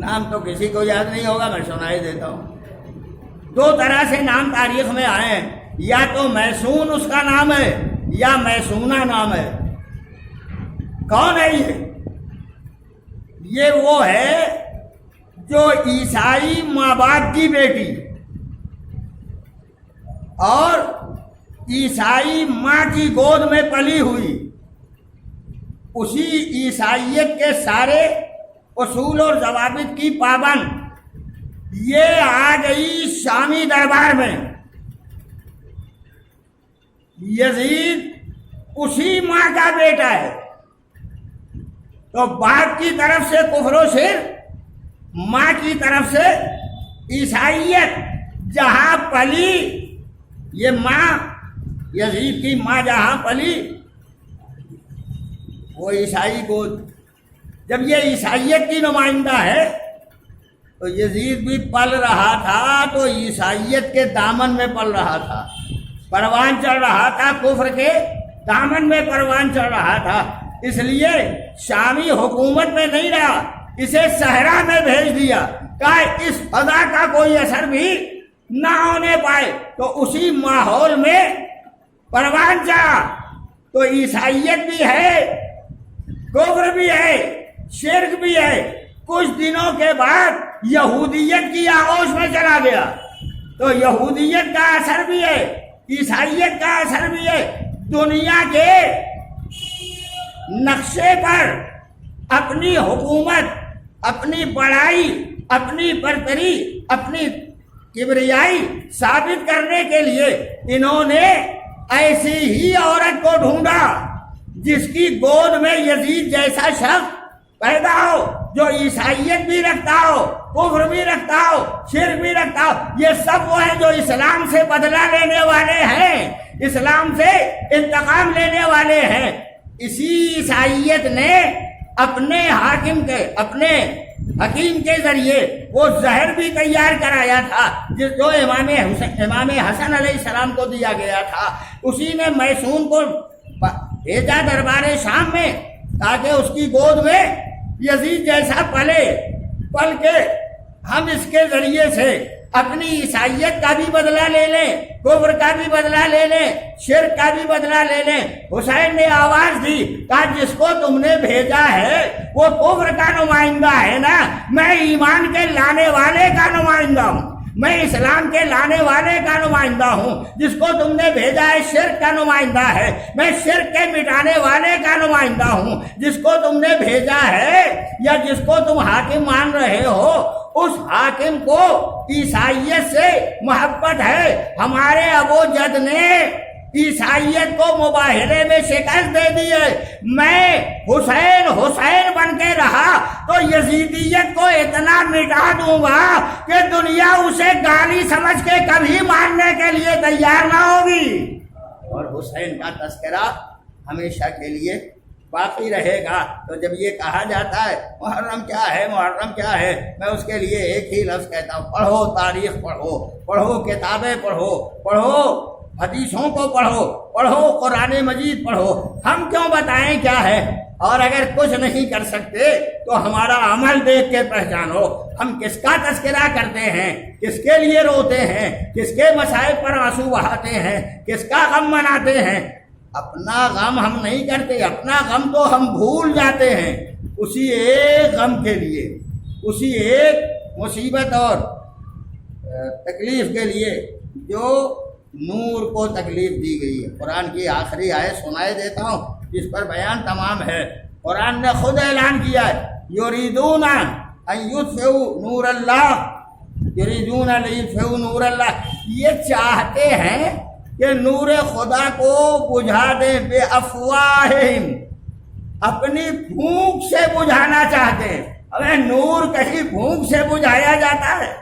S1: نام تو کسی کو یاد نہیں ہوگا، میں سنائی دیتا ہوں۔ دو طرح سے نام تاریخ میں آئے ہیں، یا تو میسون اس کا نام ہے یا میسونہ نام ہے۔ کون ہے یہ وہ ہے جو عیسائی ماں باپ کی بیٹی اور عیسائی ماں کی گود میں پلی ہوئی، اسی عیسائیت کے سارے اصول اور ضوابط کی پابند، یہ آ گئی شامی دربار میں۔ یزید اسی ماں کا بیٹا ہے، تو باپ کی طرف سے کفر و شرک، ماں کی طرف سے عیسائیت۔ جہاں پلی یہ ماں، یزید کی ماں جہاں پلی وہ عیسائی گود۔ جب یہ عیسائیت کی نمائندہ ہے تو یزید بھی پل رہا تھا تو عیسائیت کے دامن میں پل رہا تھا، پروان چڑھ رہا تھا، کفر کے دامن میں پروان چڑھ رہا تھا۔ اس لیے شامی حکومت میں نہیں رہا، اسے صحرا میں بھیج دیا، کہا اس فضا کا کوئی اثر بھی نہ ہونے پائے، تو اسی ماحول میں پروان چڑھا۔ تو عیسائیت بھی ہے، کفر بھی ہے، شرک بھی ہے۔ کچھ دنوں کے بعد یہودیت کی آغوش میں چلا گیا، تو یہودیت کا اثر بھی ہے، عیسائیت کا اثر بھی ہے۔ دنیا کے نقشے پر اپنی حکومت، اپنی بڑائی، اپنی برتری، اپنی کبریائی ثابت کرنے کے لیے انہوں نے ایسی ہی عورت کو ڈھونڈا جس کی گود میں یزید جیسا شخص پیدا ہو، جو عیسائیت بھی رکھتا ہو، کفر بھی رکھتا ہو، شرک بھی رکھتا ہو۔ یہ سب وہ ہیں جو اسلام سے بدلہ لینے والے ہیں، اسلام سے انتقام لینے والے ہیں۔ اسی عیسائیت نے اپنے حاکم کے، اپنے حکیم کے ذریعے وہ زہر بھی تیار کرایا تھا جو امام حسن علیہ السلام کو دیا گیا تھا۔ اسی نے میسون کو بھیجا دربار شام میں تاکہ اس کی گود میں یزید جیسا پل کے ہم اس کے ذریعے سے اپنی عیسائیت کا بھی بدلہ لے لیں، کفر کا بھی بدلہ لے لیں، شرک کا بھی بدلہ لے لیں۔ حسین نے آواز دی، کہا جس کو تم نے بھیجا ہے وہ کفر کا نمائندہ ہے نا، میں ایمان کے لانے والے کا نمائندہ ہوں، میں اسلام کے لانے والے کا نمائندہ ہوں۔ جس کو تم نے بھیجا ہے شرک کا نمائندہ ہے، میں شرک کے مٹانے والے کا نمائندہ ہوں۔ جس کو تم نے بھیجا ہے یا جس کو تم حاکم مان رہے ہو، اس حاکم کو عیسائیت سے محبت ہے۔ ہمارے ابو جد نے عیسائیت کو مباہلے میں شکست دے دی ہے۔ میں حسین بن کے رہا تو یزیدیت کو اتنا مٹا دوں گا کہ دنیا اسے گالی سمجھ کے کبھی ماننے کے لیے تیار نہ ہوگی، اور حسین کا تذکرہ ہمیشہ کے لیے باقی رہے گا۔ تو جب یہ کہا جاتا ہے محرم کیا ہے، محرم کیا ہے، میں اس کے لیے ایک ہی لفظ کہتا ہوں، پڑھو تاریخ، پڑھو کتابیں، پڑھو حدیثوں کو پڑھو قرآن مجید پڑھو۔ ہم کیوں بتائیں کیا ہے؟ اور اگر کچھ نہیں کر سکتے تو ہمارا عمل دیکھ کے پہچانو، ہم کس کا تذکرہ کرتے ہیں، کس کے لیے روتے ہیں، کس کے مسائل پر آنسو بہاتے ہیں، کس کا غم مناتے ہیں۔ اپنا غم ہم نہیں کرتے، اپنا غم تو ہم بھول جاتے ہیں اسی ایک غم کے لیے، اسی ایک مصیبت اور تکلیف کے لیے جو نور کو تکلیف دی گئی ہے۔ قرآن کی آخری آیت سنائے دیتا ہوں جس پر بیان تمام ہے۔ قرآن نے خود اعلان کیا ہے، یریدون ان یطفئوا نور اللہ، یریدون ان یطفئوا نور اللہ، یہ چاہتے ہیں کہ نور خدا کو بجھا دیں، بے افواہہم، اپنی پھونک سے بجھانا چاہتے ہیں۔ ابے نور کہیں پھونک سے بجھایا جاتا ہے؟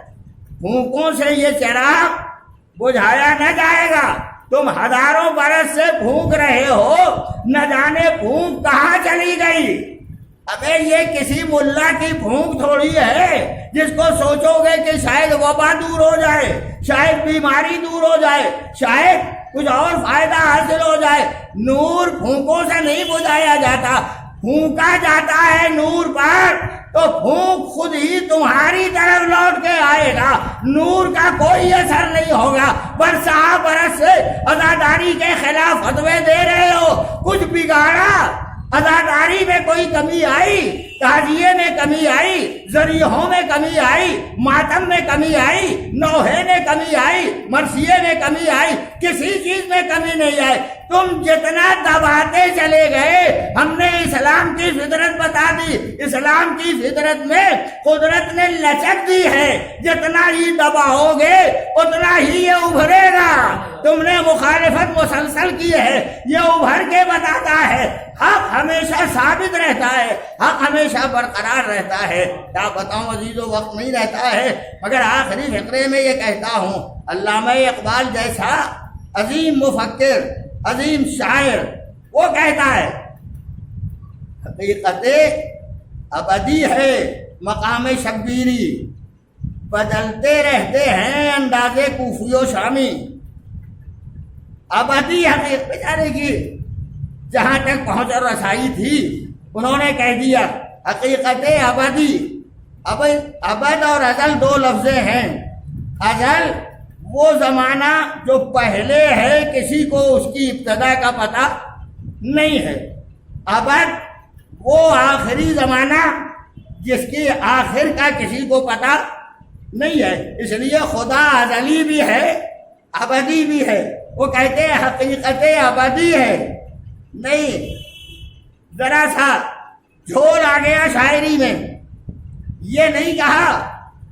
S1: پھونکوں سے یہ چراغ بجھایا نہ جائے گا۔ تم ہزاروں برس سے پھونک رہے ہو، نہ جانے پھونک کہاں چلی گئی۔ ابے یہ کسی ملا کی پھونک تھوڑی ہے جس کو سوچو گے کہ شاید وبا دور ہو جائے، شاید بیماری دور ہو جائے، شاید کچھ اور فائدہ حاصل ہو جائے۔ نور پھونکوں سے نہیں بجھایا جاتا، پھونکا جاتا ہے نور پر تو پھونک خود ہی تمہاری طرف لوٹ کے آئے گا، نور کا کوئی اثر نہیں ہوگا۔ برسا برس سے عزاداری کے خلاف فتوے دے رہے ہو، کچھ بگاڑا؟ عزاداری میں کوئی کمی آئی؟ تعزیے میں کمی آئی؟ ذریعوں میں کمی آئی؟ ماتم میں کمی آئی؟ نوحے میں کمی آئی؟ مرثیے میں کمی آئی؟ کسی چیز میں کمی نہیں آئی۔ تم جتنا دباتے چلے گئے، ہم نے اسلام کی فطرت بتا دی، اسلام کی فطرت میں قدرت نے لچک دی ہے، جتنا ہی دباؤ گے اتنا ہی یہ ابھرے گا۔ تم نے مخالفت مسلسل کی ہے، یہ ابھر کے بتاتا ہے۔ حق ہمیشہ ثابت رہتا ہے، حق ہمیشہ برقرار رہتا ہے۔ کیا بتاؤں عزیزو، وقت نہیں رہتا ہے، مگر آخری فقرے میں یہ کہتا ہوں، علامہ اقبال جیسا عظیم مفکر، عظیم شاعر، وہ کہتا ہے حقیقت ابدی ہے مقام شبیری، بدلتے رہتے ہیں انداز کوفی و شامی۔ ابدی حقیقت بیچارے کی جہاں تک پہنچ اور رسائی تھی انہوں نے کہہ دیا حقیقت ابدی۔ ابد اور ازل دو لفظیں ہیں۔ ازل وہ زمانہ جو پہلے ہے، کسی کو اس کی ابتدا کا پتہ نہیں ہے۔ ابد وہ آخری زمانہ جس کی آخر کا کسی کو پتہ نہیں ہے۔ اس لیے خدا ازلی بھی ہے، ابدی بھی ہے۔ وہ کہتے ہیں حقیقت ابدی ہے، نہیں، ذرا سا جھول آ گیا شاعری میں، یہ نہیں کہا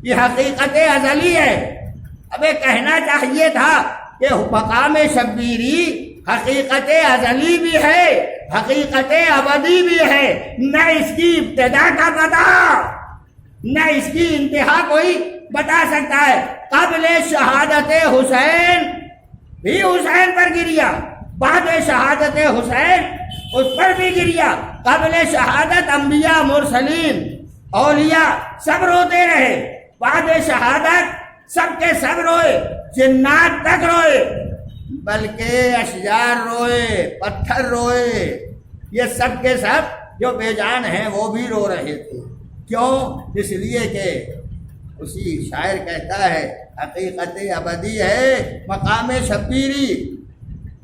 S1: کہ حقیقت ازلی ہے، ابے کہنا چاہیے تھا کہ مقام شبیری حقیقت ازلی بھی ہے، حقیقت ابدی بھی ہے، نہ اس کی ابتدا کا پتہ نہ اس کی انتہا کوئی بتا سکتا ہے۔ قبل شہادت حسین بھی حسین پر گریا، بعد شہادت حسین اس پر بھی گریا، قبل شہادت انبیاء مرسلین اولیاء سب روتے رہے، بعد شہادت سب کے سب روئے، جنات تک روئے، بلکہ اشجار روئے، پتھر روئے، یہ سب کے سب جو بے جان ہیں وہ بھی رو رہے تھے۔ کیوں؟ اس لیے کہ اسی شاعر کہتا ہے حقیقت ابدی ہے مقام شبیری،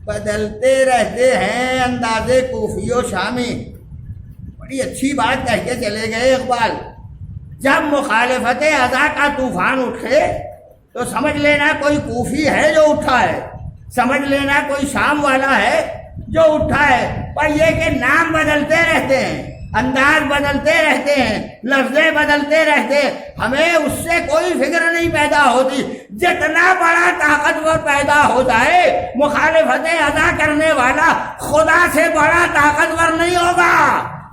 S1: بدلتے رہتے ہیں انداز کوفی و شامی۔ بڑی اچھی بات کہہ کے چلے گئے اقبال، جب مخالفت ازا کا طوفان اٹھے تو سمجھ لینا کوئی کوفی ہے جو اٹھا ہے، سمجھ لینا کوئی شام والا ہے جو اٹھا ہے، پر یہ کہ نام بدلتے رہتے ہیں، انداز بدلتے رہتے ہیں، لفظیں بدلتے رہتے ہیں، ہمیں اس سے کوئی فکر نہیں پیدا ہوتی۔ جتنا بڑا طاقتور پیدا ہو جائے، مخالفت ادا کرنے والا خدا سے بڑا طاقتور نہیں ہوگا،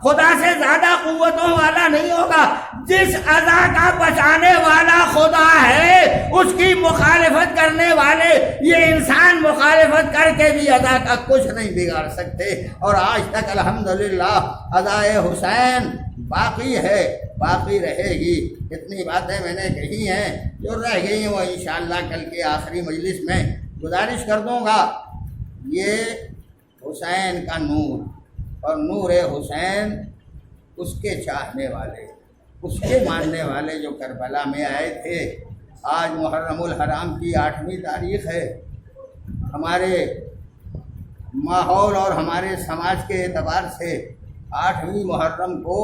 S1: خدا سے زیادہ قوتوں والا نہیں ہوگا۔ جس ادا کا بچانے والا خدا ہے اس کی مخالفت کرنے والے یہ انسان مخالفت کر کے بھی ادا کا کچھ نہیں بگاڑ سکتے۔ اور آج تک الحمدللہ ادائے حسین باقی ہے، باقی رہے گی۔ اتنی باتیں میں نے کہی ہیں، جو رہ گئی ہیں وہ انشاءاللہ کل کے آخری مجلس میں گزارش کر دوں گا۔ یہ حسین کا نور اور نور حسین، اس کے چاہنے والے، اس کے ماننے والے جو کربلا میں آئے تھے۔ آج محرم الحرام کی 8ویں تاریخ ہے۔ ہمارے ماحول اور ہمارے سماج کے اعتبار سے 8ویں محرم کو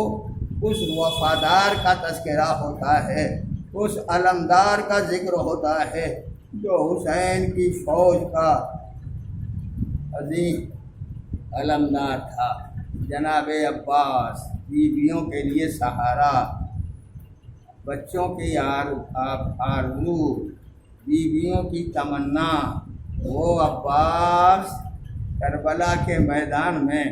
S1: اس وفادار کا تذکرہ ہوتا ہے، اس علمدار کا ذکر ہوتا ہے جو حسین کی فوج کا عظیم علمدار تھا۔ جناب عباس بیویوں کے لیے سہارا، بچوں کی آرزو، بیویوں کی تمنا، وہ عباس کربلا کے میدان میں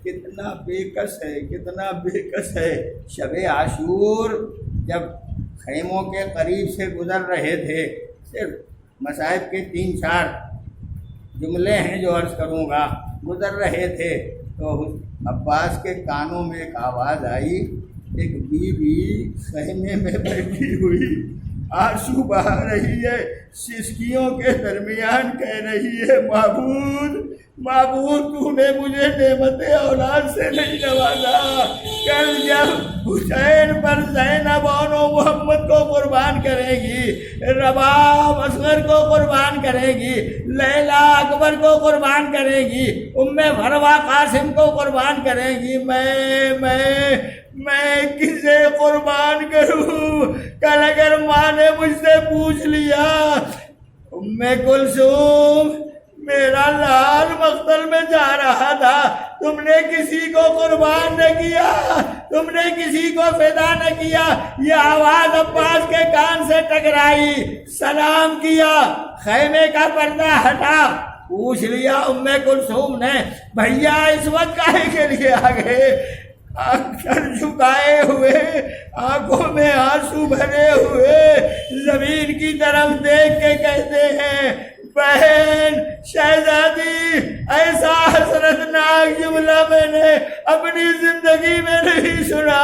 S1: کتنا بے کس ہے، کتنا بے کس ہے۔ شب عاشور جب خیموں کے قریب سے گزر رہے تھے، صرف مصائب کے 3-4 جملے ہیں جو عرض کروں گا، گزر رہے تھے تو عباس کے کانوں میں ایک آواز آئی، ایک بیوی خیمے میں بیٹھی ہوئی آنسو بہا رہی ہے، سسکیوں کے درمیان کہہ رہی ہے، معبود تو نے مجھے نعمت اولاد سے نہیں نوازا۔ کل جب حسین پر زینب اور محمد کو قربان کرے گی، رباب اصغر کو قربان کرے گی، لیلا اکبر کو قربان کرے گی، فروہ قاسم کو قربان کرے گی، میں کسے قربان کروں؟ کل اگر ماں نے مجھ سے پوچھ لیا، کلثوم میرا لال مقتل میں جا رہا تھا، تم نے کسی کو قربان نہ کیا، تم نے کسی کو فدا نہ کیا، یہ آواز عباس کے کان سے ٹکرائی، سلام کیا، خیمے کا پردہ ہٹا، پوچھ لیا کلثوم نے، بھیا اس وقت کاہے کے لیے آ گئے؟ سر جھکائے ہوئے، آنکھوں میں آنسو بھرے ہوئے، زمین کی طرف دیکھ کے کہتے ہیں، بہن شہزادی، ایسا حسرتناک جملہ میں نے اپنی زندگی میں نہیں سنا۔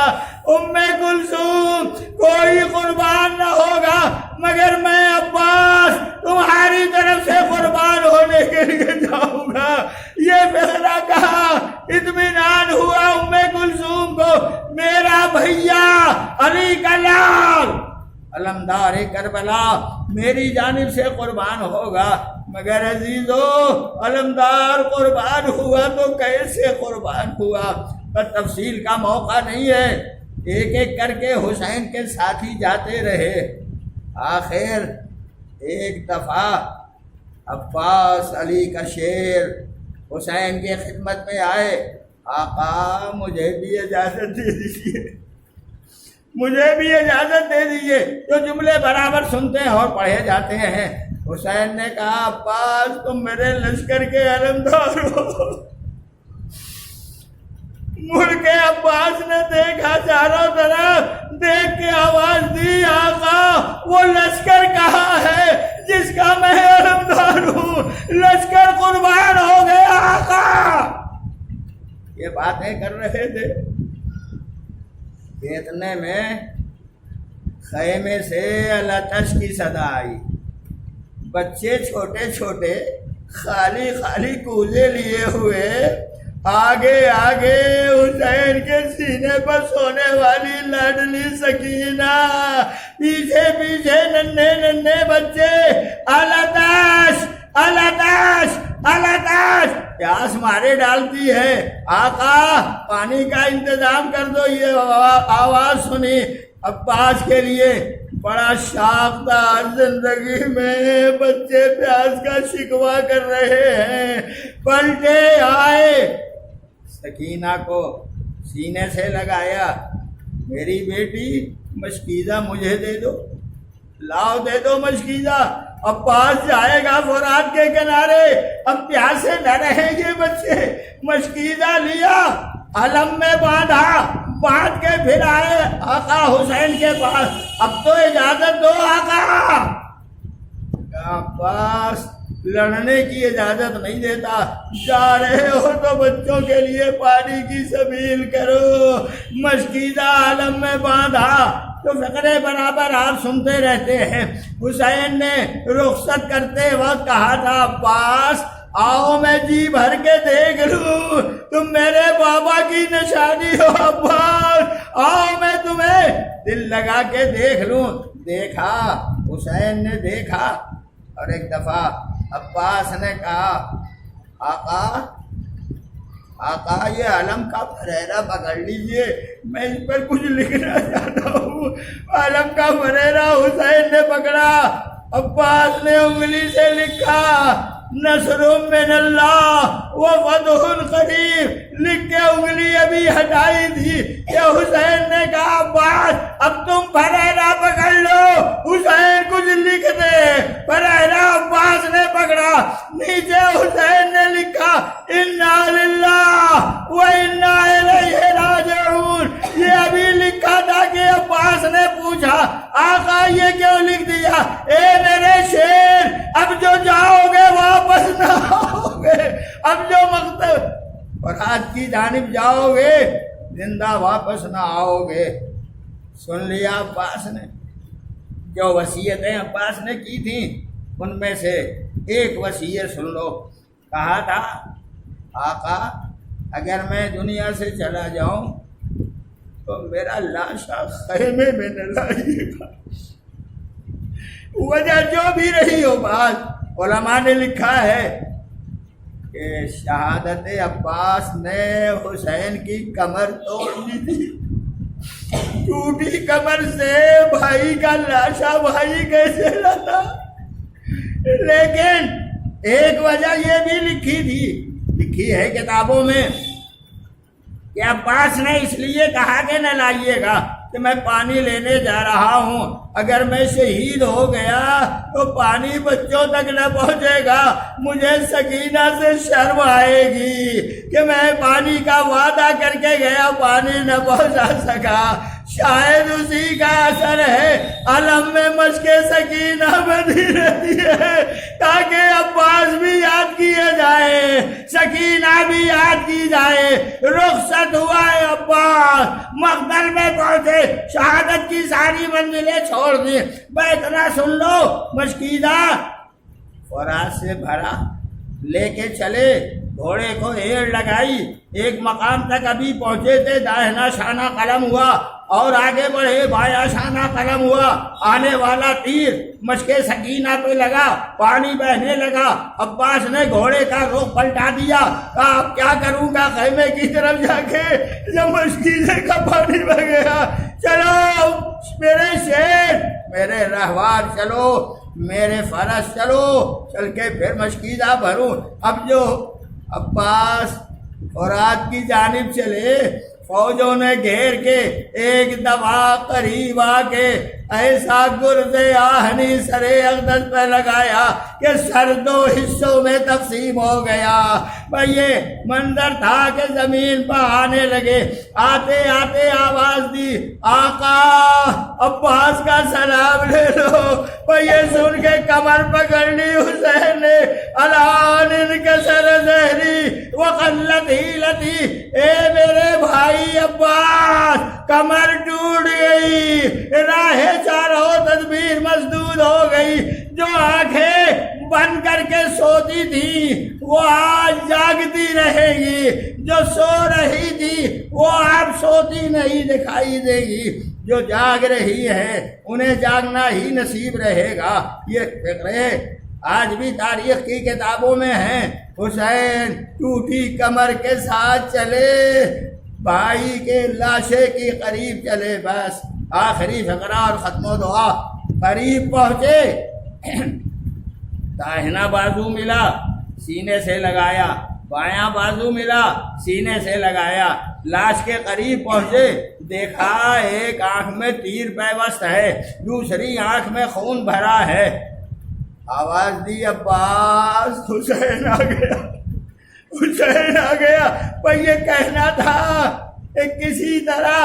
S1: کلثوم کوئی قربان نہ ہوگا مگر میں عباس تمہاری طرف سے قربان ہونے کے لیے جاؤں گا۔ یہ فیصلہ کہا، اطمینان ہوا کلثوم کو، میرا بھیا علی کا لال علمدار کربلا میری جانب سے قربان ہوگا۔ مگر عزیزو، علمدار قربان ہوا تو کیسے قربان ہوا؟ پر تفصیل کا موقع نہیں ہے، ایک ایک کر کے حسین کے ساتھی جاتے رہے۔ آخر ایک دفعہ عباس علی کا شیر حسین کے خدمت میں آئے، آقا مجھے بھی اجازت دے دیجیے، مجھے بھی اجازت دے دیجیے۔ جو جملے برابر سنتے ہیں اور پڑھے جاتے ہیں۔ حسین نے کہا عباس تم میرے لشکر کے علمدار ہو۔ مڑ کے عباس نے دیکھا چاروں طرف، دیکھ کے آواز دی آقا وہ لشکر کہاں ہے جس کا میں علمدار ہوں؟ لشکر قربان ہو گیا آقا۔ یہ باتیں کر رہے تھے، اتنے میں خیمے سے الاتش کی صدا آئی۔ بچے چھوٹے چھوٹے خالی خالی کوزے لیے ہوئے آگے آگے حسین کے سینے پر سونے والی لاڈلی سکینہ، پیچھے پیچھے ننھے ننھے بچے، الاتش الاتش الاتش، پیاس مارے ڈالتی ہے۔ آقا پانی کا انتظام کر دو۔ یہ آواز سنی عباس کے لیے بڑا شاق تھا، زندگی میں بچے پیاس کا شکوہ کر رہے ہیں۔ پلٹے آئے، سکینہ کو سینے سے لگایا، میری بیٹی مشکیزہ مجھے دے دو، لاؤ دے دو مشکیزہ۔ عباس جائے گا فرات کے کنارے، اب پیاسے نہ رہیں گے بچے۔ مشکیزہ لیا، علم میں باندھا، باندھ کے پھر آئے آقا حسین کے پاس، اب تو اجازت دو آقا۔ عباس لڑنے کی اجازت نہیں دیتا، جا رہے ہو تو بچوں کے لیے پانی کی سبیل کرو۔ مشکیزہ علم میں باندھا تو فقرے برابر آپ سنتے رہتے ہیں۔ حسین نے رخصت کرتے وقت کہا تھا عباس آؤ میں جی بھر کے دیکھ لوں، تم میرے بابا کی نشانی ہو عباس، آؤ میں تمہیں دل لگا کے دیکھ لوں۔ دیکھا، حسین نے دیکھا، اور ایک دفعہ عباس نے کہا آقا آقا یہ علم کا فریرہ پکڑ لیجئے، میں اس پر کچھ لکھنا چاہتا ہوں۔ علم کا فریرہ حسین نے پکڑا، عباس نے انگلی سے لکھا نصر من اللہ و فتح قریب، لکھ کے انگلی ابھی ہٹائی تھی کہ حسین نے کہا عباس اب تم فریرہ پکڑ لو، حسین کچھ لکھ دے۔ فریرہ عباس نے پکڑا، نیچے حسین نے لکھا انا للہ و انا الیہ راجعون۔ یہ ابھی لکھا تھا کہ عباس نے پوچھا آقا یہ کیوں لکھ دیا؟ اے میرے شیر اب جو جاؤ گے واپس نہ آؤ گے، اب جو مقصد فرات کی جانب جاؤ گے زندہ واپس نہ آؤ گے۔ سن لیا عباس نے، جو وصیتیں عباس نے کی تھیں ان میں سے ایک وصیت سن لو۔ کہا تھا آقا اگر میں دنیا سے چلا جاؤں تو میرا لاشا خیمے میں نہ لائیے گا، وجہ جو بھی رہی ہو۔ بات علماء نے لکھا ہے کہ شہادت عباس نے حسین کی کمر توڑ دی تھی، ٹوٹی کمر سے بھائی کا لاشا بھائی کیسے لاتا؟ لیکن ایک وجہ یہ بھی لکھی ہے کتابوں میں کہ عباس نے اس لیے کہا کہ نہ لائیے گا کہ میں پانی لینے جا رہا ہوں، اگر میں شہید ہو گیا تو پانی بچوں تک نہ پہنچے گا، مجھے سکینہ سے شرم آئے گی کہ میں پانی کا وعدہ کر کے گیا پانی نہ پہنچا سکا۔ شاید اسی کا اثر ہے علم میں مشق سکینہ بنی رہتی ہے تاکہ عباس بھی یاد کیے جائے، سکینہ بھی یاد کی جائے۔ رخصت ہوا ہے عباس، مقتل میں پہنچے، شہادت کی ساری منزلیں چھوڑ دی۔ میں اتنا سن لو، مشکیزہ فرات سے بھرا لے کے چلے، گھوڑے کو ایڑ لگائی، ایک مقام تک ابھی پہنچے تھے، داہنا شانہ قلم ہوا اور آگے بڑھے، بایاں شانہ قلم ہوا، آنے والا تیر مشق سکینہ پہ لگا، پانی بہنے لگا۔ عباس نے گھوڑے کا رخ پلٹا دیا، کہا اب کیا کروں گا خیمے کی طرف جا کے جب مشکیزے کا پانی بہ گیا؟ چلو میرے شیر، میرے رہوار چلو، میرے فرس چلو، چل کے پھر مشکیزہ بھروں۔ اب جو عباس فرات کی جانب چلے، فوجوں نے گھیر کے ایک دفعہ قریب آ کے ایسا گرز آہنی سر اقدس پہ لگایا کہ سر دو حصوں میں تقسیم ہو گیا۔ بھئی یہ منظر تھا کہ زمین پر آنے لگے، آتے آتے آواز دی، آقا عباس کا سلام لے لو۔ بھئی یہ سن کے کمر پکڑ لی حسین نے، الان انکسر ظہری وقلت حیلتی، اے میرے بھائی عباس کمر ٹوٹ گئی، راہ چاروں تدبیر مسدود ہو گئی، جو آنکھیں بند کر کے سوتی تھی وہ آج جاگتی رہے گی، جو سو رہی تھی وہ اب سوتی نہیں دکھائی دے گی، جو جاگ رہی ہے انہیں جاگنا ہی نصیب رہے گا۔ یہ فقرے آج بھی تاریخ کی کتابوں میں ہیں۔ حسین ٹوٹی کمر کے ساتھ چلے، بھائی کے لاشے کی قریب چلے، بس آخری فقرہ اور ختم و دعا۔ قریب پہنچے، داہنا بازو ملا، سینے سے لگایا، بایاں بازو ملا، سینے سے لگایا، لاش کے قریب پہنچے، دیکھا ایک آنکھ میں تیر پیوست ہے، دوسری آنکھ میں خون بھرا ہے۔ آواز دی، عباس، حسین آ گیا، حسین آ گیا۔ پر یہ کہنا تھا کہ کسی طرح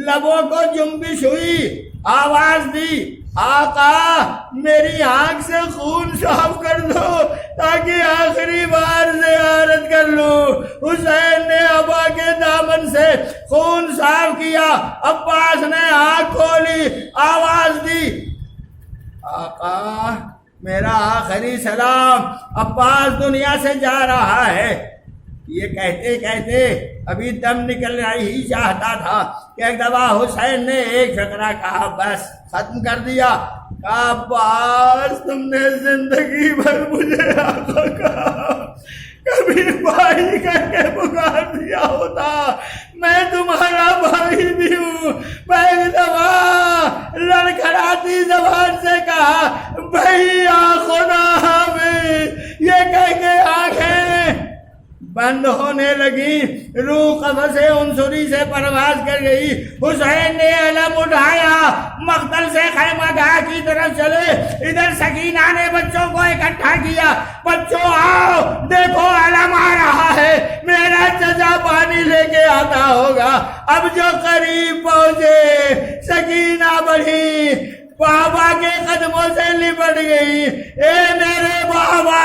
S1: لبوں کو جنبش ہوئی، آواز دی، آقا میری آنکھ سے خون صاف کر دو تاکہ آخری بار زیارت کر لوں۔ حسین نے ابا کے دامن سے خون صاف کیا، عباس نے آنکھ کھولی، آواز دی، آقا میرا آخری سلام، عباس دنیا سے جا رہا ہے۔ یہ کہتے کہتے ابھی دم نکلنا ہی چاہتا تھا کہ ایک دفعہ حسین نے ایک فقرہ کہا، بس ختم کر دیا، کہا عباس تم نے زندگی بھر مجھے آقا کہا، کبھی بھائی کہہ کے پکار دیا ہوتا، میں تمہارا بھائی بھی ہوں۔ میں ایک دفعہ لڑکھڑاتی زبان سے کہا، بھیا خدا حافظ، یہ کہہ کے آنکھیں بند ہونے لگی، روح قفس عنصری سے پرواز کر گئی۔ حسین نے علم اٹھایا، مقتل سے خیمہ گاہ کی طرف چلے، ادھر سکینہ نے بچوں کو اکٹھا کیا، بچوں آؤ دیکھو علم آ رہا ہے، میرا چچا پانی لے کے آتا ہوگا۔ اب جو قریب پہنچے، سکینہ بڑھی، بابا کے قدموں سے لپٹ گئی، اے میرے بابا،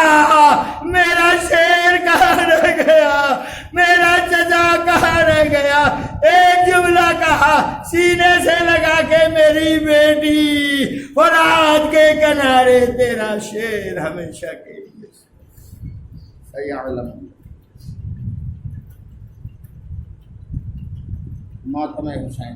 S1: میرا شیر کہاں رہ گیا، میرا چچا کہاں رہ گیا؟ ایک جملہ کہا، سینے سے لگا کے، میری بیٹی، فرات کے کنارے تیرا شیر ہمیشہ کے لیے سیعلم۔ ماتم حسین۔